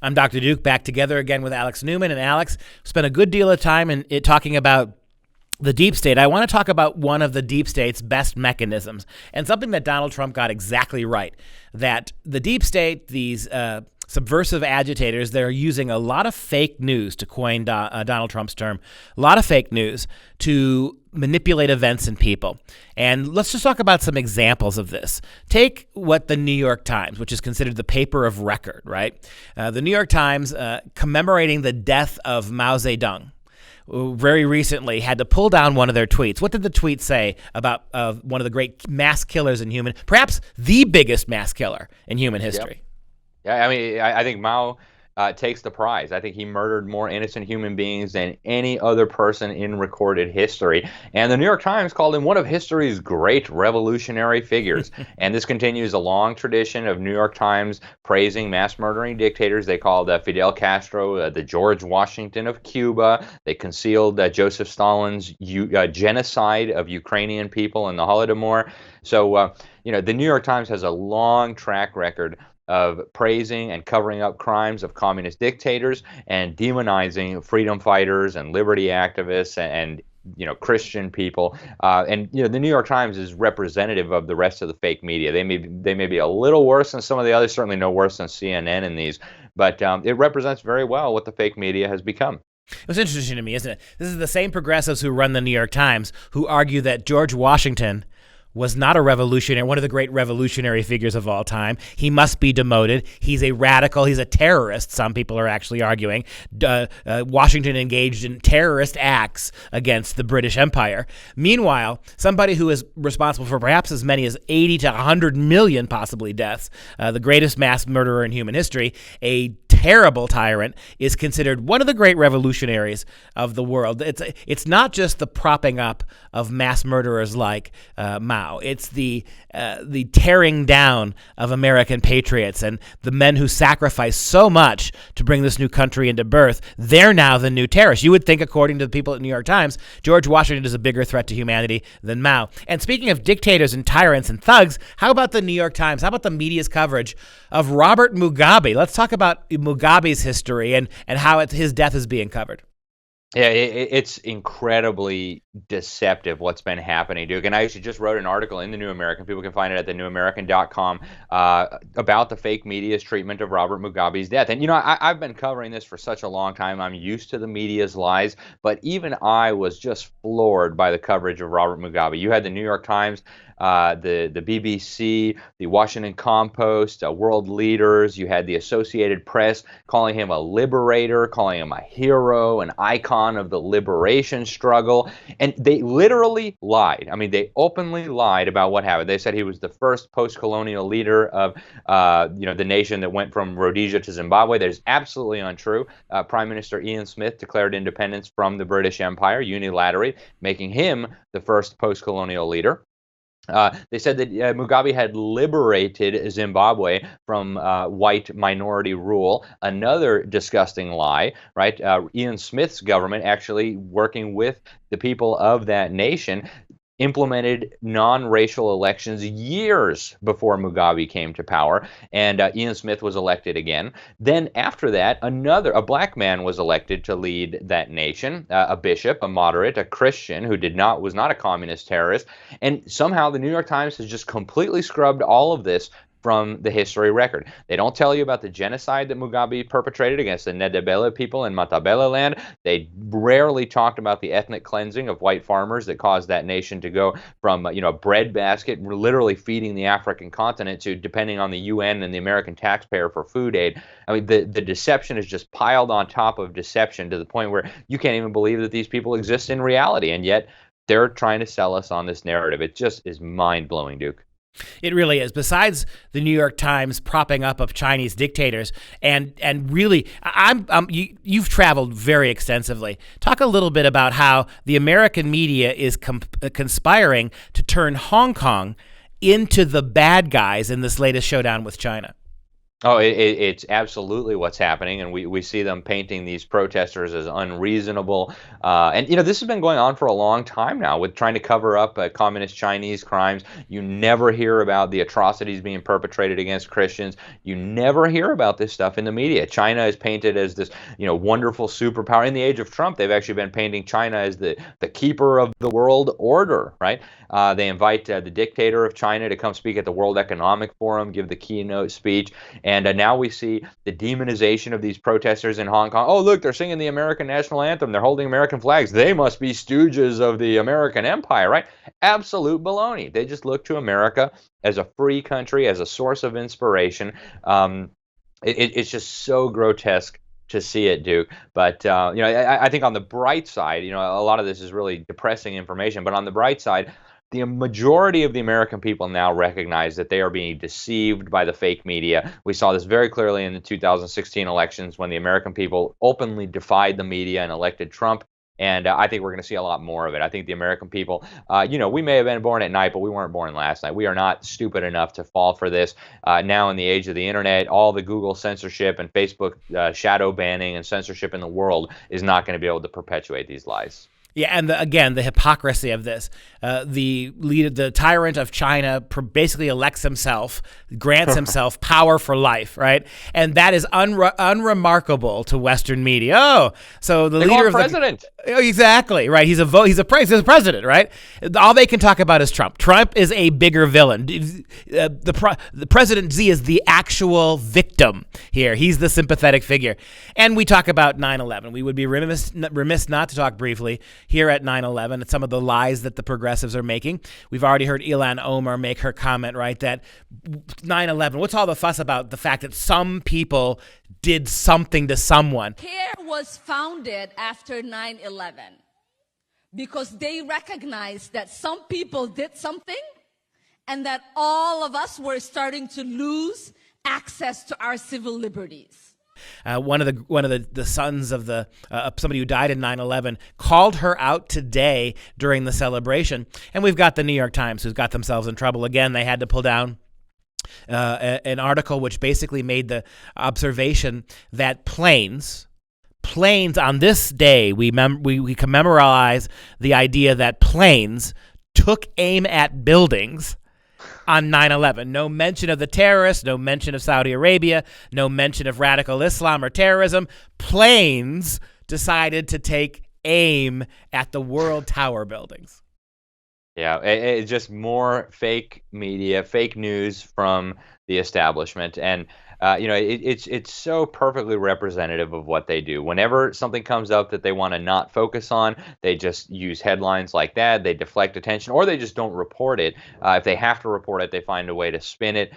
I'm Dr. Duke, back together again with Alex Newman. And Alex, spent a good deal of time talking about the deep state. I want to talk about one of the deep state's best mechanisms, and something that Donald Trump got exactly right, that the deep state, these subversive agitators, they're using a lot of fake news, to coin Donald Trump's term, a lot of fake news to manipulate events and people. And let's just talk about some examples of this. Take what the New York Times, which is considered the paper of record, right? The New York Times, commemorating the death of Mao Zedong, very recently had to pull down one of their tweets. What did the tweet say about one of the great mass killers in perhaps the biggest mass killer in human history? Yep. Yeah, I mean, I think Mao takes the prize. I think he murdered more innocent human beings than any other person in recorded history. And the New York Times called him one of history's great revolutionary figures. And this continues a long tradition of New York Times praising mass murdering dictators. They called Fidel Castro the George Washington of Cuba. They concealed Joseph Stalin's genocide of Ukrainian people in the Holodomor. So, the New York Times has a long track record of praising and covering up crimes of communist dictators and demonizing freedom fighters and liberty activists and Christian people. The New York Times is representative of the rest of the fake media. They may be a little worse than some of the others, certainly no worse than CNN in these, but it represents very well what the fake media has become. It's interesting to me, isn't it? This is the same progressives who run the New York Times who argue that George Washington was not a revolutionary, one of the great revolutionary figures of all time. He must be demoted. He's a radical. He's a terrorist, some people are actually arguing. Washington engaged in terrorist acts against the British Empire. Meanwhile, somebody who is responsible for perhaps as many as 80 to 100 million possibly deaths, the greatest mass murderer in human history, a terrible tyrant, is considered one of the great revolutionaries of the world. It's not just the propping up of mass murderers like Mao. It's the tearing down of American patriots and the men who sacrificed so much to bring this new country into birth. They're now the new terrorists. You would think, according to the people at the New York Times, George Washington is a bigger threat to humanity than Mao. And speaking of dictators and tyrants and thugs, how about the New York Times? How about the media's coverage of Robert Mugabe? Let's talk about Mugabe's history and how his death is being covered. Yeah, it's incredibly deceptive what's been happening, Duke. And I actually just wrote an article in The New American. People can find it at thenewamerican.com about the fake media's treatment of Robert Mugabe's death. And, I've been covering this for such a long time. I'm used to the media's lies. But even I was just floored by the coverage of Robert Mugabe. You had the New York Times, the BBC, the Washington Compost, world leaders. You had the Associated Press calling him a liberator, calling him a hero, an icon of the liberation struggle. And they literally lied. I mean, they openly lied about what happened. They said he was the first post-colonial leader of the nation that went from Rhodesia to Zimbabwe. That is absolutely untrue. Prime Minister Ian Smith declared independence from the British Empire unilaterally, making him the first post-colonial leader. They said that Mugabe had liberated Zimbabwe from white minority rule. Another disgusting lie, right? Ian Smith's government, actually working with the people of that nation, implemented non-racial elections years before Mugabe came to power, and Ian Smith was elected again. Then after that, a black man was elected to lead that nation, a bishop, a moderate, a Christian who was not a communist terrorist, and somehow the New York Times has just completely scrubbed all of this from the history record. They don't tell you about the genocide that Mugabe perpetrated against the Ndebele people in Matabele land. They rarely talked about the ethnic cleansing of white farmers that caused that nation to go from a bread basket, literally feeding the African continent, to depending on the UN and the American taxpayer for food aid. I mean, the deception is just piled on top of deception to the point where you can't even believe that these people exist in reality, and yet they're trying to sell us on this narrative. It just is mind-blowing, Duke. It really is. Besides the New York Times propping up of Chinese dictators, and really, you've traveled very extensively. Talk a little bit about how the American media is conspiring to turn Hong Kong into the bad guys in this latest showdown with China. Oh, it's absolutely what's happening, and we see them painting these protesters as unreasonable. And this has been going on for a long time now, with trying to cover up communist Chinese crimes. You never hear about the atrocities being perpetrated against Christians. You never hear about this stuff in the media. China is painted as this, wonderful superpower. In the age of Trump, they've actually been painting China as the keeper of the world order, right? They invite the dictator of China to come speak at the World Economic Forum, give the keynote speech. And now we see the demonization of these protesters in Hong Kong. Oh, look, they're singing the American national anthem. They're holding American flags. They must be stooges of the American empire, right? Absolute baloney. They just look to America as a free country, as a source of inspiration. It's just so grotesque to see it, Duke. But I think on the bright side, a lot of this is really depressing information. But on the bright side, the majority of the American people now recognize that they are being deceived by the fake media. We saw this very clearly in the 2016 elections, when the American people openly defied the media and elected Trump. And I think we're going to see a lot more of it. I think the American people, we may have been born at night, but we weren't born last night. We are not stupid enough to fall for this. Now, in the age of the internet, all the Google censorship and Facebook shadow banning and censorship in the world is not going to be able to perpetuate these lies. Yeah, and again, the hypocrisy of this. The tyrant of China basically elects himself, grants himself power for life, right? And that is unremarkable to Western media. Oh, so the leader of the president. Oh, exactly, right. He's a president, right? All they can talk about is Trump. Trump is a bigger villain. The President Xi is the actual victim here. He's the sympathetic figure. And we talk about 9/11. We would be remiss not to talk briefly here at 9/11 and some of the lies that the progressives are making. We've already heard Ilhan Omar make her comment, right, that 9/11, what's all the fuss about the fact that some people did something to someone? CARE was founded after 9/11 because they recognized that some people did something and that all of us were starting to lose access to our civil liberties. One of the sons of somebody who died in 9/11 called her out today during the celebration, and we've got the New York Times, who's got themselves in trouble again. They had to pull down an article which basically made the observation that planes on this day, we commemorate the idea that planes took aim at buildings on 9/11. No mention of the terrorists, no mention of Saudi Arabia, no mention of radical Islam or terrorism. Planes decided to take aim at the World Tower buildings. Yeah, it's just more fake media, fake news from the establishment. And it's so perfectly representative of what they do. Whenever something comes up that they want to not focus on, they just use headlines like that. They deflect attention, or they just don't report it. If they have to report it, they find a way to spin it.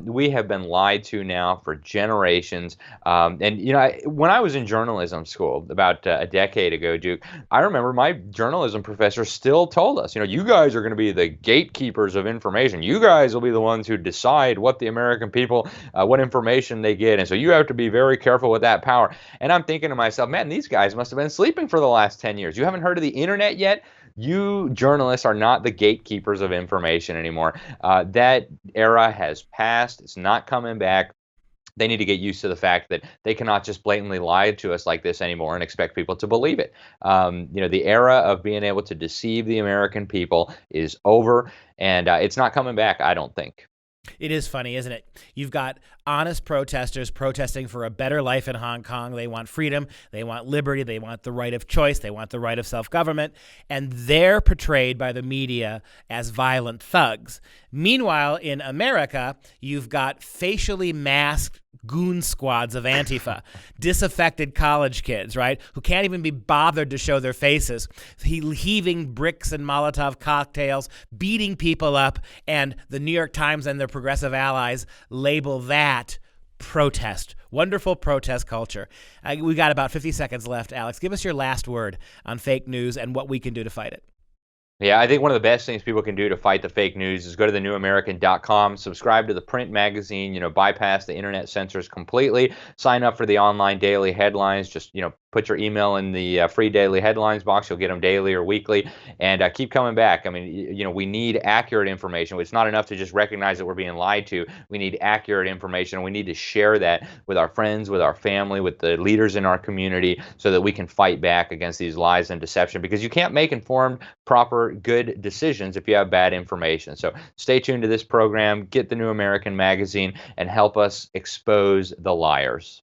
We have been lied to now for generations. When I was in journalism school about a decade ago, Duke, I remember my journalism professor still told us, you guys are going to be the gatekeepers of information. You guys will be the ones who decide what the American people, what information they get, and so you have to be very careful with that power. And I'm thinking to myself, man, these guys must have been sleeping for the last 10 years. You haven't heard of the internet yet? You journalists are not the gatekeepers of information anymore. That era has passed. It's not coming back. They need to get used to the fact that they cannot just blatantly lie to us like this anymore and expect people to believe it. The era of being able to deceive the American people is over, and it's not coming back, I don't think. It is funny, isn't it? You've got honest protesters protesting for a better life in Hong Kong. They want freedom. They want liberty. They want the right of choice. They want the right of self-government. And they're portrayed by the media as violent thugs. Meanwhile, in America, you've got facially masked goon squads of Antifa, disaffected college kids, right, who can't even be bothered to show their faces, heaving bricks and Molotov cocktails, beating people up, and the New York Times and their progressive allies label that protest. Wonderful protest culture. We got about 50 seconds left. Alex, give us your last word on fake news and what we can do to fight it. Yeah, I think one of the best things people can do to fight the fake news is go to thenewamerican.com, subscribe to the print magazine, bypass the internet censors completely, sign up for the online daily headlines, just, put your email in the free daily headlines box. You'll get them daily or weekly, and keep coming back. I mean, we need accurate information. It's not enough to just recognize that we're being lied to. We need accurate information, and we need to share that with our friends, with our family, with the leaders in our community, so that we can fight back against these lies and deception, because you can't make informed, proper, good decisions if you have bad information. So stay tuned to this program, get the New American Magazine, and help us expose the liars.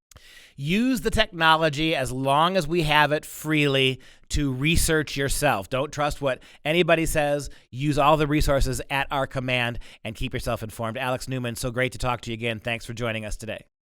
Use the technology as long as we have it freely to research yourself. Don't trust what anybody says. Use all the resources at our command and keep yourself informed. Alex Newman, so great to talk to you again. Thanks for joining us today.